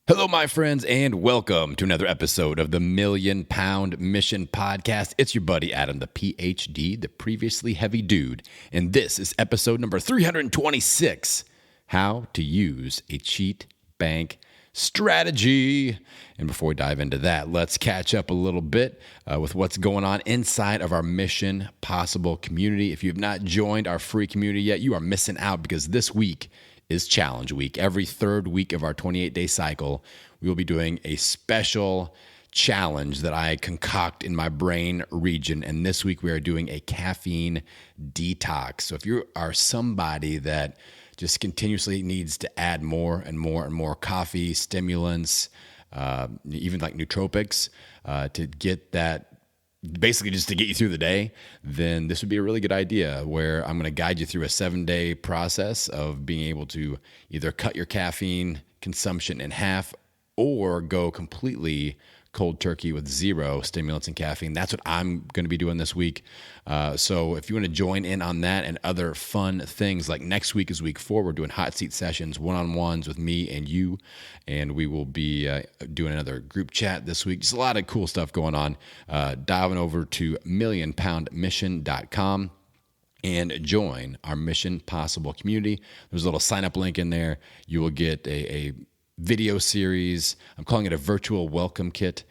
Hello, my friends, and welcome to another episode of the Million Pound Mission Podcast. It's your buddy Adam, the PhD, the previously heavy dude, and this is episode number 326, How to Use a Cheat Bank Strategy. And before we dive into that, let's catch up a little bit with what's going on inside of our Mission Possible community. If you have not joined our free community yet, you are missing out because this week is Challenge Week. Every third week of our 28-day cycle, we will be doing a special challenge that I concoct in my brain region. And this week we are doing a caffeine detox. So if you are somebody that just continuously needs to add more and more and more coffee, stimulants, even like nootropics, to get that, basically just to get you through the day, then this would be a really good idea where I'm going to guide you through a 7-day process of being able to either cut your caffeine consumption in half or go completely cold turkey with zero stimulants and caffeine. That's what I'm going to be doing this week. So if you want to join in on that and other fun things, like next week is week 4, we're doing hot seat sessions, one-on-ones with me and you, and we will be doing another group chat this week. Just a lot of cool stuff going on. Diving over to millionpoundmission.com and join our Mission Possible community. There's a little sign-up link in there. You will get a video series. I'm calling it a virtual welcome kit.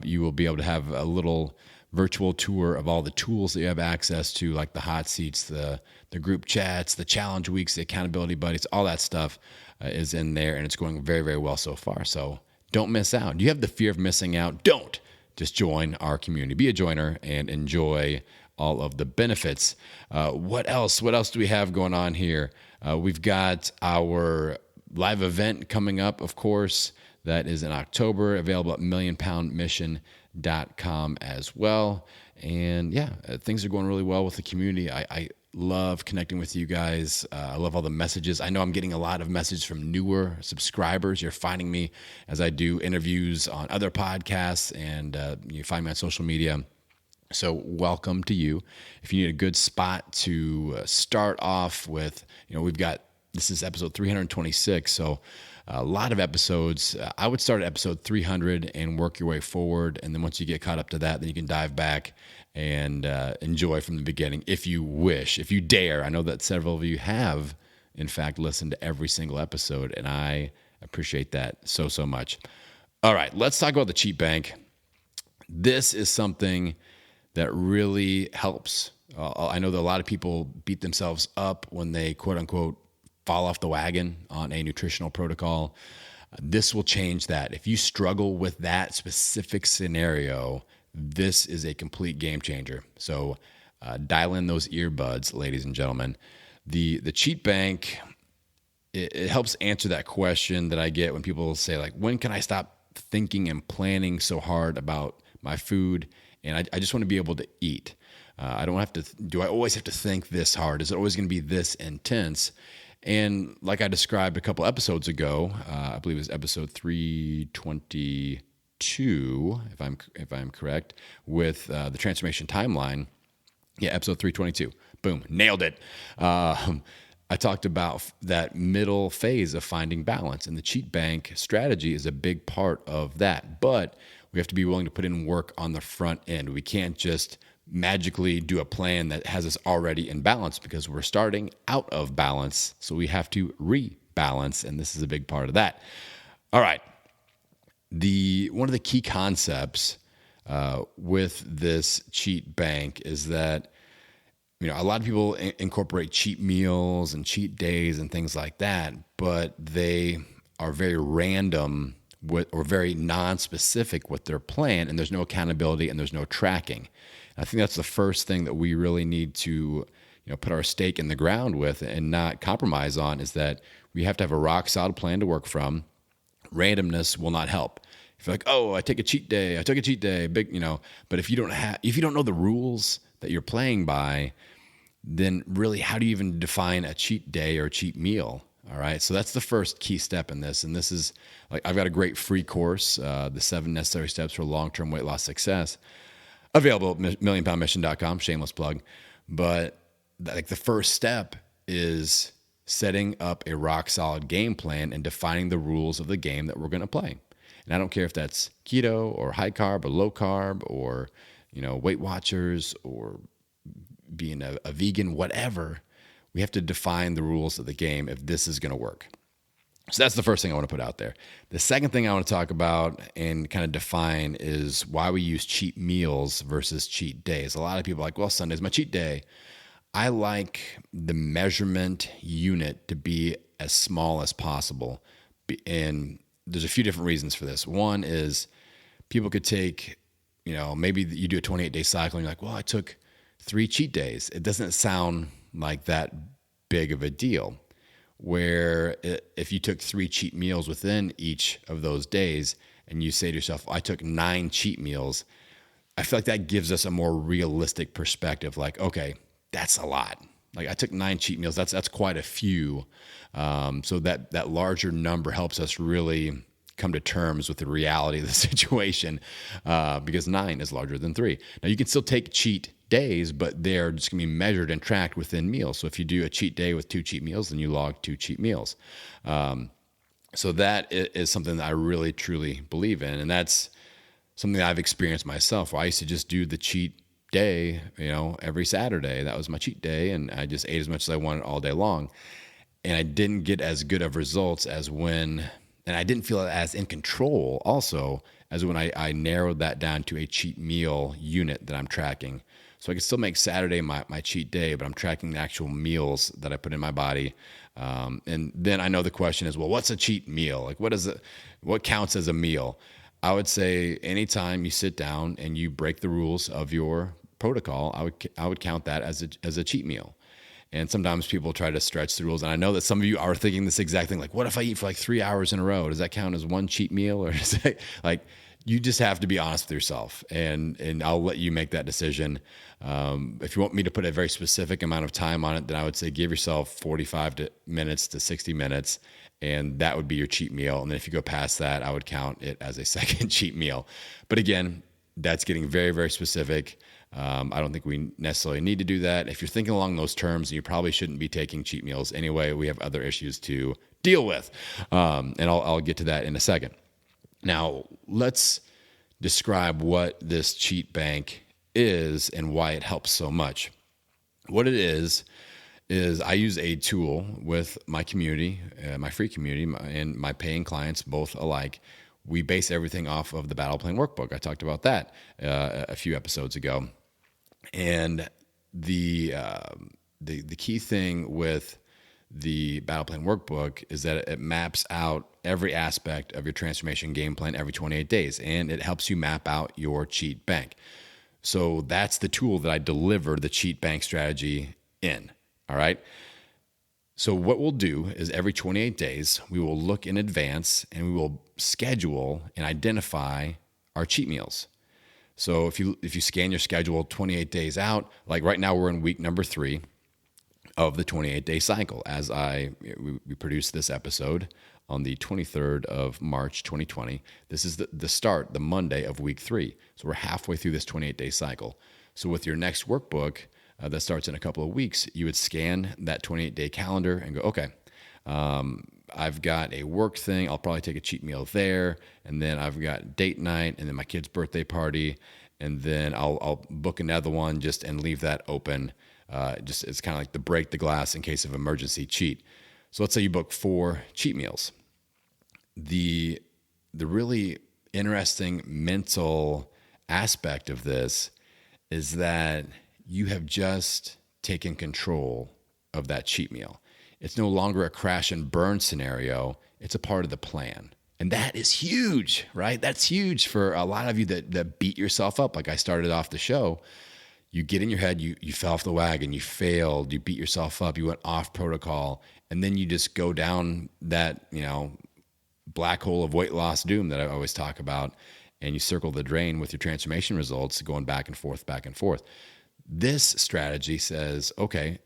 You will be able to have a little virtual tour of all the tools that you have access to, like the hot seats, the group chats, the challenge weeks, the accountability buddies, all that stuff is in there, and it's going very, very well so far. So don't miss out. Do you have the fear of missing out? Don't. Just join our community. Be a joiner and enjoy all of the benefits. What else? What else do we have going on here? We've got our live event coming up, of course. That is in October, available at millionpoundmission.com as well. And yeah, things are going really well with the community. I love connecting with you guys. I love all the messages. I know I'm getting a lot of messages from newer subscribers. You're finding me as I do interviews on other podcasts, and you find me on social media. So welcome to you. If you need a good spot to start off with, this is episode 326, so a lot of episodes. I would start at episode 300 and work your way forward, and then once you get caught up to that, then you can dive back and enjoy from the beginning if you wish, if you dare. I know that several of you have, in fact, listened to every single episode, and I appreciate that so, so much. All right, let's talk about the cheat bank. This is something that really helps. I know that a lot of people beat themselves up when they, quote unquote, fall off the wagon on a nutritional protocol. This will change that. If you struggle with that specific scenario, this is a complete game changer. So dial in those earbuds, ladies and gentlemen. The cheat bank, it helps answer that question that I get when people say, like, when can I stop thinking and planning so hard about my food? And I just want to be able to eat. I don't have to, do I always have to think this hard? Is it always going to be this intense? And like I described a couple episodes ago, I believe it was episode 322, if I'm correct, with the transformation timeline. Yeah, episode 322. Boom, nailed it. I talked about that middle phase of finding balance, and the cheat bank strategy is a big part of that. But we have to be willing to put in work on the front end. We can't just magically do a plan that has us already in balance, because we're starting out of balance. So we have to rebalance, and this is a big part of that. All right. One of the key concepts with this cheat bank is that, a lot of people incorporate cheat meals and cheat days and things like that, but they are very random or very non-specific with their plan, and there's no accountability and there's no tracking. I think that's the first thing that we really need to, put our stake in the ground with and not compromise on, is that we have to have a rock solid plan to work from. Randomness will not help. If you're like, oh, I took a cheat day, big, but if you don't know the rules that you're playing by, then really, how do you even define a cheat day or a cheat meal? All right. So that's the first key step in this. And this is, like, I've got a great free course, the 7 necessary steps for long-term weight loss success, available at millionpoundmission.com, shameless plug. But like, the first step is setting up a rock solid game plan and defining the rules of the game that we're going to play. And I don't care if that's keto or high carb or low carb or, Weight Watchers or being a vegan, whatever. We have to define the rules of the game if this is going to work. So that's the first thing I want to put out there. The second thing I want to talk about and kind of define is why we use cheat meals versus cheat days. A lot of people are like, well, Sunday's my cheat day. I like the measurement unit to be as small as possible. And there's a few different reasons for this. One is people could take, maybe you do a 28-day cycle and you're like, well, I took 3 cheat days. It doesn't sound like that big of a deal. Where if you took 3 cheat meals within each of those days and you say to yourself, I took 9 cheat meals, I feel like that gives us a more realistic perspective. Like, okay, that's a lot. Like I took 9 cheat meals. That's quite a few. So that larger number helps us really come to terms with the reality of the situation because 9 is larger than 3. Now you can still take cheat days, but they're just going to be measured and tracked within meals. So if you do a cheat day with 2 cheat meals, then you log 2 cheat meals. So that is something that I really, truly believe in. And that's something that I've experienced myself. I used to just do the cheat day, every Saturday. That was my cheat day. And I just ate as much as I wanted all day long. And I didn't get as good of results and I didn't feel as in control also as when I narrowed that down to a cheat meal unit that I'm tracking. So I can still make Saturday my cheat day, but I'm tracking the actual meals that I put in my body. And then I know the question is, well, what's a cheat meal? Like what counts as a meal? I would say anytime you sit down and you break the rules of your protocol, I would count that as a cheat meal. And sometimes people try to stretch the rules. And I know that some of you are thinking this exact thing. Like, what if I eat for like 3 hours in a row? Does that count as one cheat meal? Or is it like, you just have to be honest with yourself, and I'll let you make that decision. If you want me to put a very specific amount of time on it, then I would say give yourself 45 minutes to 60 minutes, and that would be your cheat meal. And then if you go past that, I would count it as a second cheat meal. But again, that's getting very, very specific. I don't think we necessarily need to do that. If you're thinking along those terms, you probably shouldn't be taking cheat meals anyway. We have other issues to deal with, and I'll get to that in a second. Now, let's describe what this cheat bank is and why it helps so much. What it is I use a tool with my community, my free community, and my paying clients, both alike. We base everything off of the Battle Plan Workbook. I talked about that a few episodes ago. And the key thing with the Battle Plan Workbook is that it maps out every aspect of your transformation game plan every 28 days, and it helps you map out your cheat bank. So that's the tool that I deliver the cheat bank strategy in, all right? So what we'll do is every 28 days, we will look in advance and we will schedule and identify our cheat meals. So if you scan your schedule 28 days out, like right now we're in week number 3 of the 28-day cycle as we produced this episode on the 23rd of March, 2020. This is the start, the Monday of week 3. So we're halfway through this 28-day cycle. So with your next workbook that starts in a couple of weeks, you would scan that 28-day calendar and go, okay, I've got a work thing. I'll probably take a cheat meal there. And then I've got date night and then my kid's birthday party. And then I'll book another one and leave that open. It's kind of like the break the glass in case of emergency cheat. So let's say you book 4 cheat meals. The really interesting mental aspect of this is that you have just taken control of that cheat meal. It's no longer a crash and burn scenario. It's a part of the plan. And that is huge, right? That's huge for a lot of you that beat yourself up. Like I started off the show, you get in your head, you fell off the wagon, you failed, you beat yourself up, you went off protocol, and then you just go down that, black hole of weight loss doom that I always talk about, and you circle the drain with your transformation results going back and forth, back and forth. This strategy says, okay,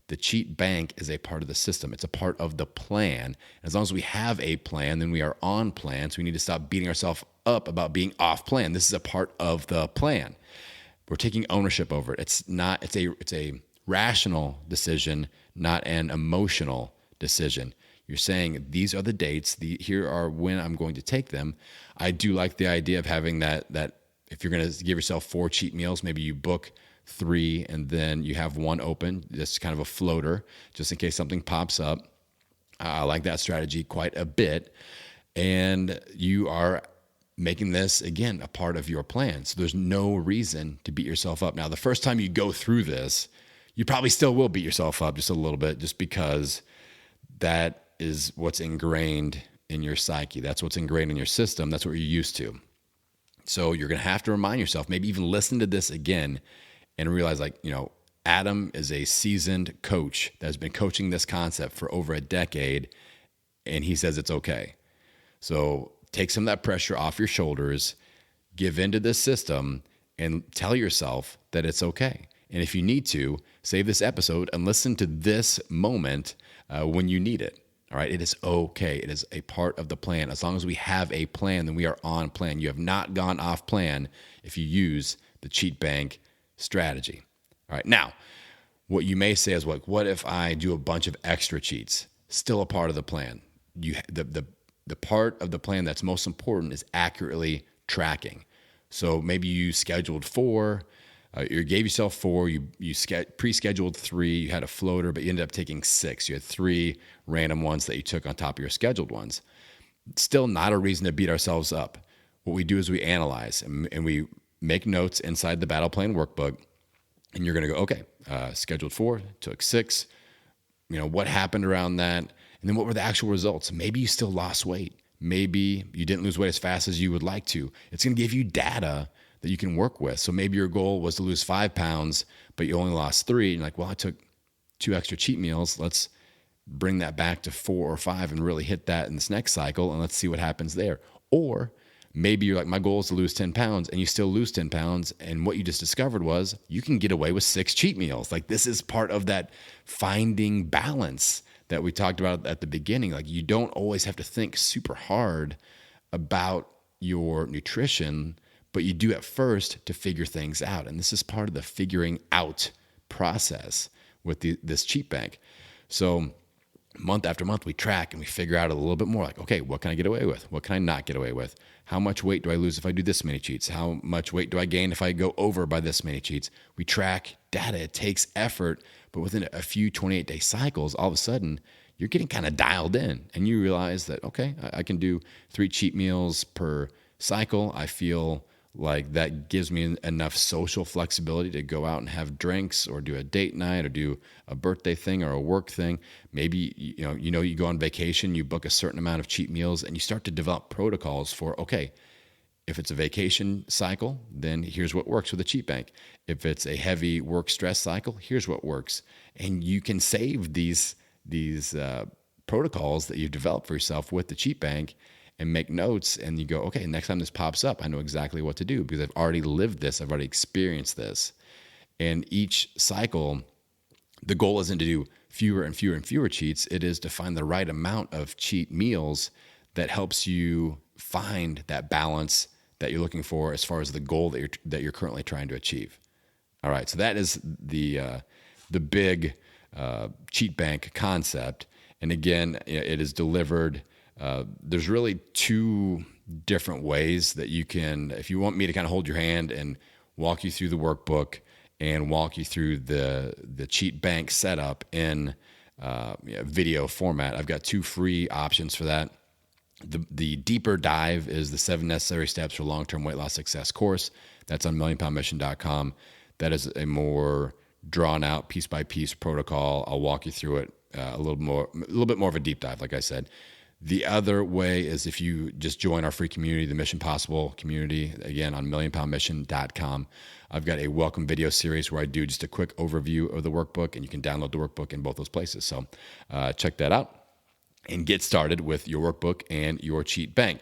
the cheat bank is a part of the system. It's a part of the plan. As long as we have a plan, then we are on plan. So we need to stop beating ourselves up about being off plan. This is a part of the plan. We're taking ownership over it. It's a rational decision, not an emotional decision. You're saying these are the dates, here are when I'm going to take them. I do like the idea of having that if you're going to give yourself 4 cheat meals, maybe you book 3 and then you have 1 open, just kind of a floater, just in case something pops up. I like that strategy quite a bit. And you are making this, again, a part of your plan. So there's no reason to beat yourself up. Now, the first time you go through this, you probably still will beat yourself up just a little bit, just because that is what's ingrained in your psyche. That's what's ingrained in your system. That's what you're used to. So you're going to have to remind yourself, maybe even listen to this again and realize, like, Adam is a seasoned coach that's been coaching this concept for over a decade, and he says it's okay. So take some of that pressure off your shoulders, give into this system, and tell yourself that it's okay. And if you need to, save this episode and listen to this moment when you need it. All right, it is okay. It is a part of the plan. As long as we have a plan, then we are on plan. You have not gone off plan if you use the cheat bank strategy. All right, now, what you may say is, like, what if I do a bunch of extra cheats? Still a part of the plan. The part of the plan that's most important is accurately tracking. So maybe you scheduled 4. You gave yourself 4, you pre-scheduled 3, you had a floater, but you ended up taking 6. You had 3 random ones that you took on top of your scheduled ones. Still not a reason to beat ourselves up. What we do is we analyze and we make notes inside the Battle Plan Workbook, and you're going to go, okay, scheduled 4, took 6, what happened around that, and then what were the actual results? Maybe you still lost weight. Maybe you didn't lose weight as fast as you would like to. It's going to give you data that you can work with. So maybe your goal was to lose 5 pounds, but you only lost 3. And you're like, well, I took 2 extra cheat meals. Let's bring that back to 4 or 5 and really hit that in this next cycle, and let's see what happens there. Or maybe you're like, my goal is to lose 10 pounds, and you still lose 10 pounds. And what you just discovered was you can get away with 6 cheat meals. Like, this is part of that finding balance that we talked about at the beginning. Like, you don't always have to think super hard about your nutrition, but you do at first to figure things out. And this is part of the figuring out process with this cheat bank. So month after month, we track and we figure out a little bit more, like, okay, what can I get away with? What can I not get away with? How much weight do I lose if I do this many cheats? How much weight do I gain if I go over by this many cheats? We track data. It takes effort, but within a few 28-day cycles, all of a sudden, you're getting kind of dialed in, and you realize that, okay, I can do 3 cheat meals per cycle. I feel like that gives me enough social flexibility to go out and have drinks or do a date night or do a birthday thing or a work thing. Maybe, you go on vacation, you book a certain amount of cheat meals, and you start to develop protocols for, okay, if it's a vacation cycle, then here's what works with a cheat bank. If it's a heavy work stress cycle, here's what works. And you can save these protocols that you've developed for yourself with the cheat bank and make notes, and you go, okay, next time this pops up, I know exactly what to do because I've already lived this, I've already experienced this. And each cycle, the goal isn't to do fewer and fewer and fewer cheats. It is to find the right amount of cheat meals that helps you find that balance that you're looking for as far as the goal that you're currently trying to achieve. All right, so that is the big cheat bank concept. And again, it is delivered. There's really 2 different ways that you can, if you want me to kind of hold your hand and walk you through the workbook and walk you through the cheat bank setup in video format, I've got 2 free options for that. The deeper dive is the 7 necessary steps for long-term weight loss success course. That's on millionpoundmission.com. That is a more drawn out piece by piece protocol. I'll walk you through it a little bit more of a deep dive, like I said. The other way is if you just join our free community, the Mission Possible community, again, on millionpoundmission.com. I've got a welcome video series where I do just a quick overview of the workbook, and you can download the workbook in both those places. So check that out and get started with your workbook and your cheat bank.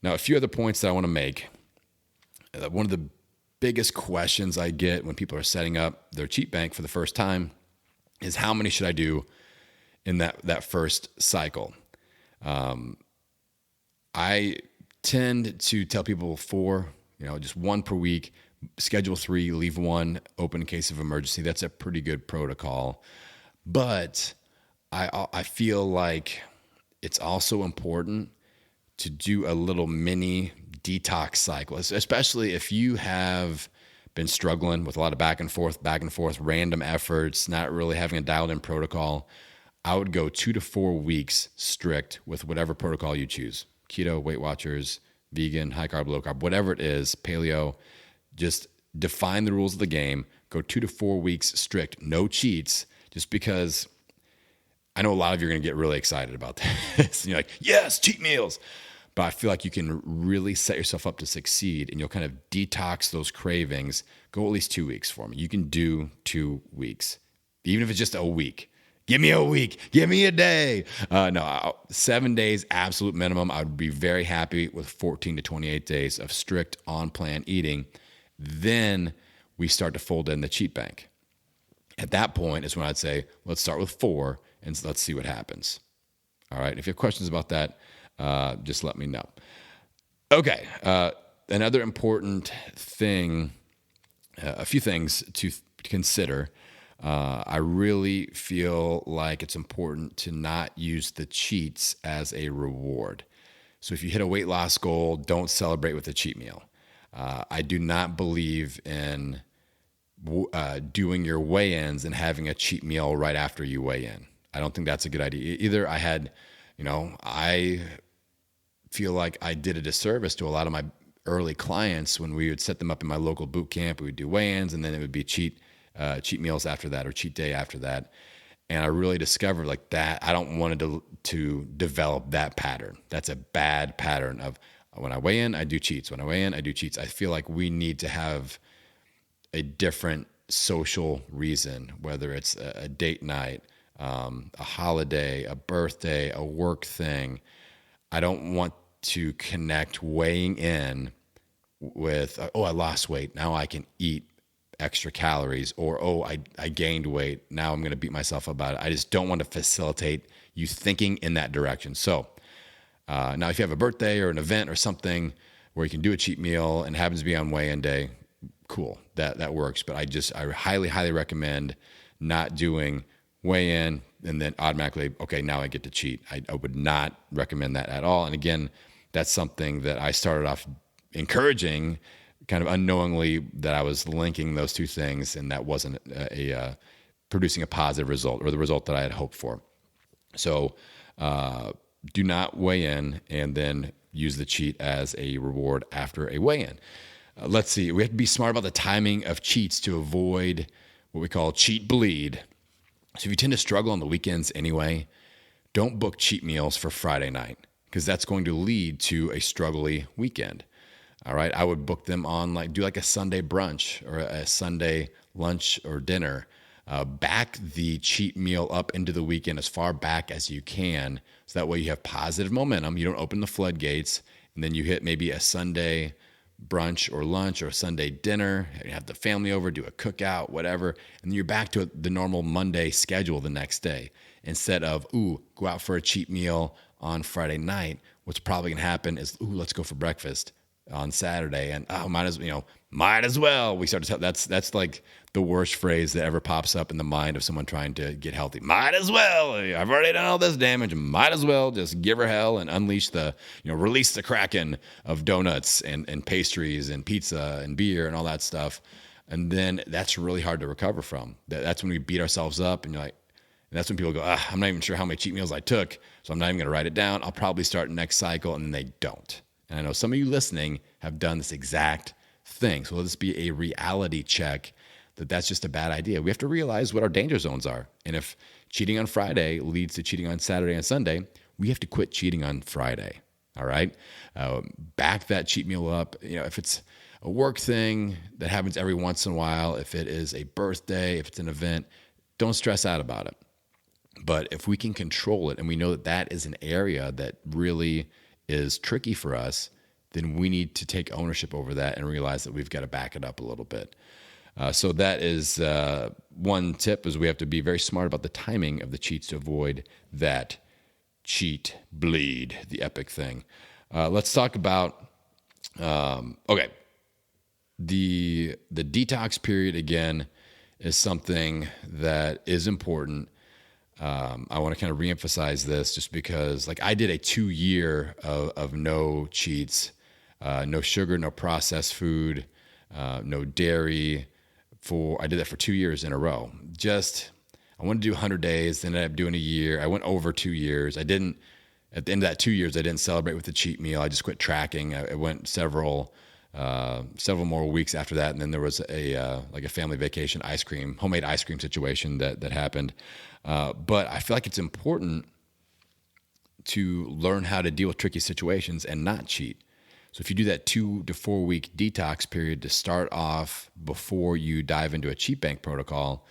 Now, a few other points that I want to make. One of the biggest questions I get when people are setting up their cheat bank for the first time is, how many should I do in that first cycle? I tend to tell people 4, just 1 per week, schedule 3, leave 1 open in case of emergency. That's a pretty good protocol. But I feel like it's also important to do a little mini detox cycle, especially if you have been struggling with a lot of back and forth, random efforts, not really having a dialed in protocol. I would go 2 to 4 weeks strict with whatever protocol you choose. Keto, Weight Watchers, vegan, high carb, low carb, whatever it is, paleo. Just define the rules of the game. Go 2 to 4 weeks strict, no cheats, just because I know a lot of you are going to get really excited about this. And you're like, yes, cheat meals. But I feel like you can really set yourself up to succeed, and you'll kind of detox those cravings. Go at least 2 weeks for me. You can do 2 weeks, even if it's just a week. Give me a week. Give me a day. No, 7 days, absolute minimum. I would be very happy with 14 to 28 days of strict on-plan eating. Then we start to fold in the cheat bank. At that point is when I'd say, let's start with 4 and let's see what happens. All right. If you have questions about that, just let me know. Okay. Another important thing, a few things to consider. I really feel like it's important to not use the cheats as a reward. So if you hit a weight loss goal, don't celebrate with a cheat meal. I do not believe in doing your weigh-ins and having a cheat meal right after you weigh in. I don't think that's a good idea. Either I feel like I did a disservice to a lot of my early clients when we would set them up in my local boot camp. We would do weigh-ins, and then it would be cheat meals after that, or cheat day after that. And I really discovered like that. I don't want to develop that pattern. That's a bad pattern of when I weigh in, I do cheats. When I weigh in, I do cheats. I feel like we need to have a different social reason, whether it's a date night, a holiday, a birthday, a work thing. I don't want to connect weighing in with, I lost weight. Now I can eat extra calories, or, I gained weight. Now I'm going to beat myself up about it. I just don't want to facilitate you thinking in that direction. So now if you have a birthday or an event or something where you can do a cheat meal and happens to be on weigh-in day, cool, that works. But I highly, highly recommend not doing weigh-in and then automatically, okay, now I get to cheat. I would not recommend that at all. And again, that's something that I started off encouraging kind of unknowingly, that I was linking those two things, and that wasn't producing a positive result, or the result that I had hoped for. So do not weigh in and then use the cheat as a reward after a weigh-in. Let's see. We have to be smart about the timing of cheats to avoid what we call cheat bleed. So if you tend to struggle on the weekends anyway, don't book cheat meals for Friday night, because that's going to lead to a struggly weekend. All right. I would book them on do a Sunday brunch or a Sunday lunch or dinner. Back the cheat meal up into the weekend as far back as you can. So that way you have positive momentum. You don't open the floodgates, and then you hit maybe a Sunday brunch or lunch or a Sunday dinner, and have the family over, do a cookout, whatever. And then you're back to the normal Monday schedule the next day, instead of, go out for a cheat meal on Friday night. What's probably going to happen is, let's go for breakfast on Saturday, and might as well. We start to tell, that's like the worst phrase that ever pops up in the mind of someone trying to get healthy. Might as well. I've already done all this damage. Might as well just give her hell and unleash release the kraken of donuts and pastries and pizza and beer and all that stuff. And then that's really hard to recover from. That's when we beat ourselves up, and that's when people go, I'm not even sure how many cheat meals I took, so I'm not even going to write it down. I'll probably start next cycle, and then they don't. And I know some of you listening have done this exact thing. So let this be a reality check that that's just a bad idea. We have to realize what our danger zones are. And if cheating on Friday leads to cheating on Saturday and Sunday, we have to quit cheating on Friday. All right? Back that cheat meal up. If it's a work thing that happens every once in a while, if it is a birthday, if it's an event, don't stress out about it. But if we can control it, and we know that that is an area that really is tricky for us, then we need to take ownership over that and realize that we've got to back it up a little bit. So that is one tip, is we have to be very smart about the timing of the cheats to avoid that cheat bleed, the epic thing. Let's talk about, the detox period again is something that is important. I want to kind of reemphasize this just because, like, I did a 2 year of no cheats, no sugar, no processed food, no dairy. I did that for 2 years in a row. I wanted to do 100 days, then I ended up doing a year. I went over 2 years. At the end of that 2 years, I didn't celebrate with the cheat meal. I just quit tracking. I went several more weeks after that, and then there was like a family vacation homemade ice cream situation that happened. But I feel like it's important to learn how to deal with tricky situations and not cheat. So if you do that 2 to 4 week detox period to start off before you dive into a cheat bank protocol,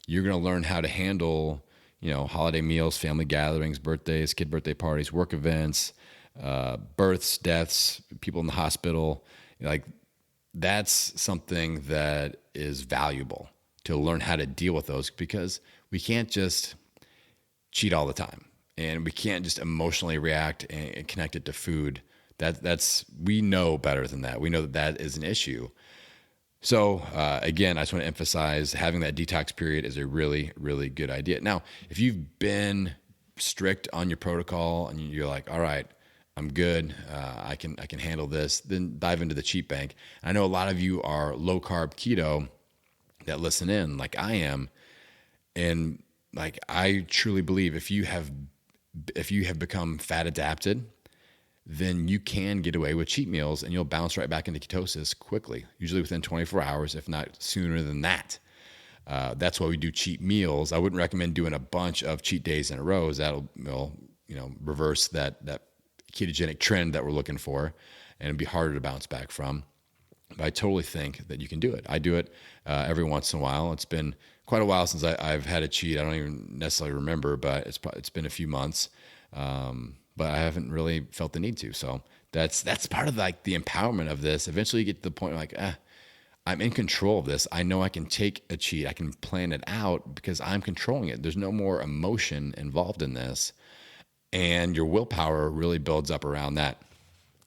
you're going to learn how to handle, holiday meals, family gatherings, birthdays, kid birthday parties, work events, births, deaths, people in the hospital. Like, that's something that is valuable to learn how to deal with those, because we can't just cheat all the time, and we can't just emotionally react and connect it to food. We know better than that. We know that is an issue. So again, I just want to emphasize having that detox period is a really, really good idea. Now, if you've been strict on your protocol and you're like, all right, I'm good, I can handle this, then dive into the cheat bank. I know a lot of you are low carb keto that listen in, like I am, and like I truly believe if you have become fat adapted, then you can get away with cheat meals and you'll bounce right back into ketosis quickly, usually within 24 hours, if not sooner than that. That's why we do cheat meals. I wouldn't recommend doing a bunch of cheat days in a row, as that'll reverse that ketogenic trend that we're looking for, and it'd be harder to bounce back from. But I totally think that you can do it. I do it every once in a while. It's been quite a while since I've had a cheat. I don't even necessarily remember, but it's been a few months. But I haven't really felt the need to. So that's part of like the empowerment of this. Eventually you get to the point where like, I'm in control of this. I know I can take a cheat. I can plan it out because I'm controlling it. There's no more emotion involved in this. And your willpower really builds up around that.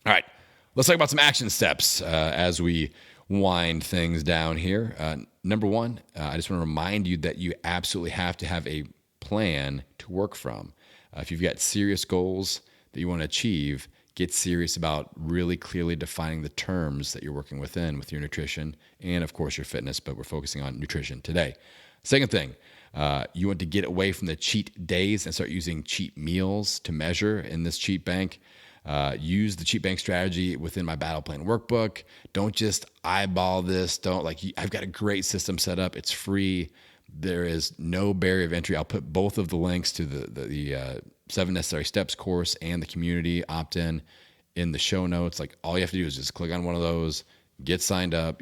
All right, let's talk about some action steps as we wind things down here. Number one, I just want to remind you that you absolutely have to have a plan to work from. If you've got serious goals that you want to achieve, get serious about really clearly defining the terms that you're working within with your nutrition and, of course, your fitness, but we're focusing on nutrition today. Second thing, you want to get away from the cheat days and start using cheat meals to measure in this cheat bank. Use the cheat bank strategy within my Battle Plan Workbook. Don't just eyeball this. I've got a great system set up. It's free. There is no barrier of entry. I'll put both of the links to the 7 Necessary Steps course and the community opt-in in the show notes. Like, all you have to do is just click on one of those, get signed up.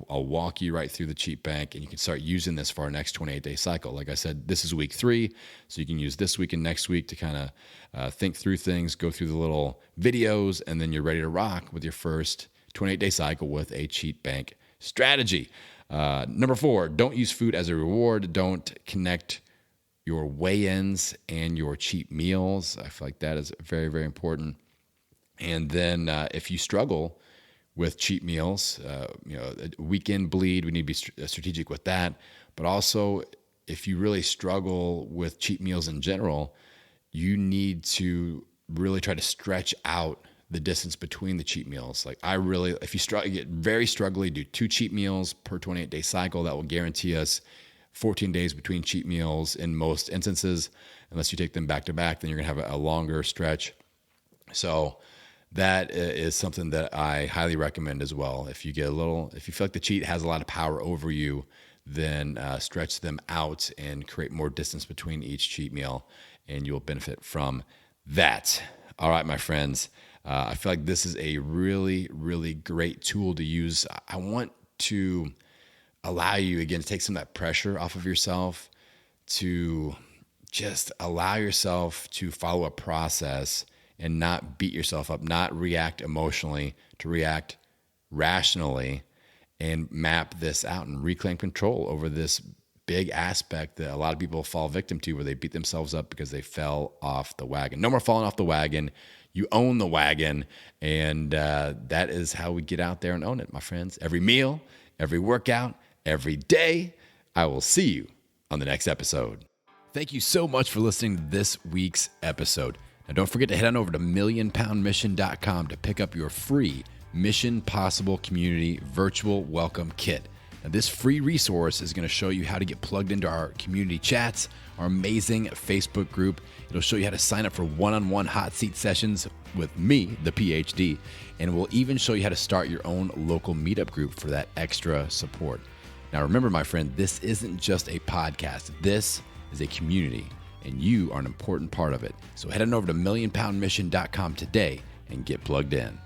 I'll walk you right through the cheat bank, and you can start using this for our next 28-day cycle. Like I said, this is week 3, so you can use this week and next week to kind of think through things, go through the little videos, and then you're ready to rock with your first 28-day cycle with a cheat bank strategy. Number 4, don't use food as a reward. Don't connect your weigh-ins and your cheat meals. I feel like that is very, very important. And then if you struggle with cheat meals, a weekend bleed, we need to be strategic with that. But also, if you really struggle with cheat meals in general, you need to really try to stretch out the distance between the cheat meals. Like, if you get very struggly, do 2 cheat meals per 28-day cycle. That will guarantee us 14 days between cheat meals in most instances. Unless you take them back to back, then you're gonna have a longer stretch. So that is something that I highly recommend as well. If you feel like the cheat has a lot of power over you, then stretch them out and create more distance between each cheat meal, and you'll benefit from that. All right, my friends. I feel like this is a really, really great tool to use. I want to allow you, again, to take some of that pressure off of yourself, to just allow yourself to follow a process and not beat yourself up, not react emotionally, to react rationally and map this out and reclaim control over this big aspect that a lot of people fall victim to, where they beat themselves up because they fell off the wagon. No more falling off the wagon. You own the wagon, and that is how we get out there and own it, my friends. Every meal, every workout, every day. I will see you on the next episode. Thank you so much for listening to this week's episode. Now, don't forget to head on over to millionpoundmission.com to pick up your free Mission Possible Community Virtual Welcome Kit. Now, this free resource is going to show you how to get plugged into our community chats, our amazing Facebook group. It'll show you how to sign up for one-on-one hot seat sessions with me, the PhD, and we'll even show you how to start your own local meetup group for that extra support. Now, remember, my friend, this isn't just a podcast. This is a community, and you are an important part of it. So head on over to millionpoundmission.com today and get plugged in.